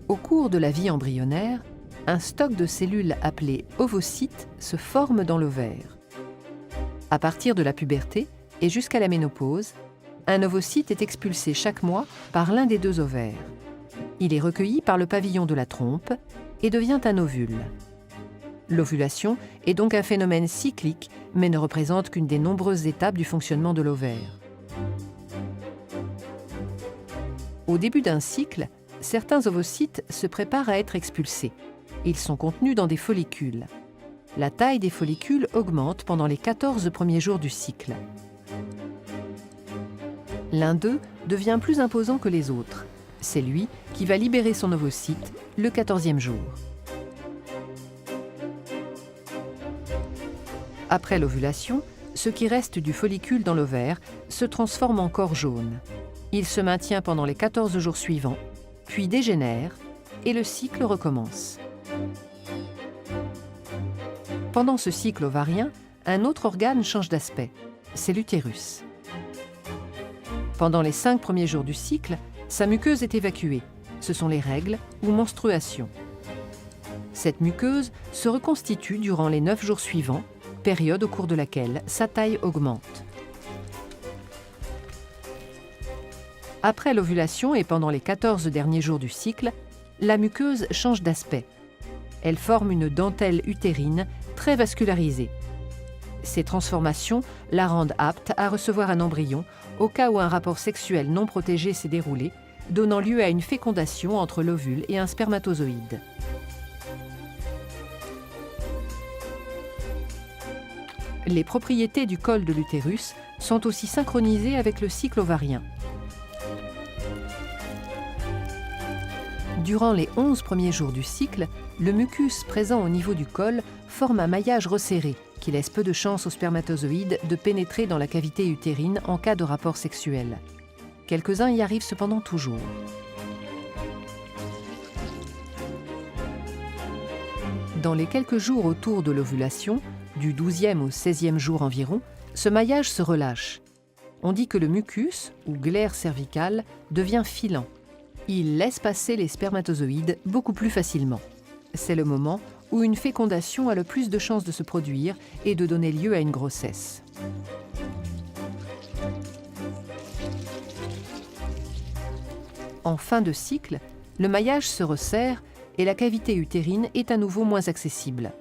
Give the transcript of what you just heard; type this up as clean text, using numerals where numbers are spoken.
Au cours de la vie embryonnaire, un stock de cellules appelées ovocytes se forme dans l'ovaire. À partir de la puberté et jusqu'à la ménopause, un ovocyte est expulsé chaque mois par l'un des deux ovaires. Il est recueilli par le pavillon de la trompe et devient un ovule. L'ovulation est donc un phénomène cyclique, mais ne représente qu'une des nombreuses étapes du fonctionnement de l'ovaire. Au début d'un cycle, certains ovocytes se préparent à être expulsés. Ils sont contenus dans des follicules. La taille des follicules augmente pendant les 14 premiers jours du cycle. L'un d'eux devient plus imposant que les autres. C'est lui qui va libérer son ovocyte le 14e jour. Après l'ovulation, ce qui reste du follicule dans l'ovaire se transforme en corps jaune. Il se maintient pendant les 14 jours suivants, puis dégénère et le cycle recommence. Pendant ce cycle ovarien, un autre organe change d'aspect, c'est l'utérus. Pendant les 5 premiers jours du cycle, sa muqueuse est évacuée. Ce sont les règles ou menstruations. Cette muqueuse se reconstitue durant les 9 jours suivants, période au cours de laquelle sa taille augmente. Après l'ovulation et pendant les 14 derniers jours du cycle, la muqueuse change d'aspect. Elle forme une dentelle utérine très vascularisée. Ces transformations la rendent apte à recevoir un embryon au cas où un rapport sexuel non protégé s'est déroulé, donnant lieu à une fécondation entre l'ovule et un spermatozoïde. Les propriétés du col de l'utérus sont aussi synchronisées avec le cycle ovarien. Durant les 11 premiers jours du cycle, le mucus présent au niveau du col forme un maillage resserré qui laisse peu de chance aux spermatozoïdes de pénétrer dans la cavité utérine en cas de rapport sexuel. Quelques-uns y arrivent cependant toujours. Dans les quelques jours autour de l'ovulation, du 12e au 16e jour environ, ce maillage se relâche. On dit que le mucus, ou glaire cervicale, devient filant. Il laisse passer les spermatozoïdes beaucoup plus facilement. C'est le moment où une fécondation a le plus de chances de se produire et de donner lieu à une grossesse. En fin de cycle, le maillage se resserre et la cavité utérine est à nouveau moins accessible.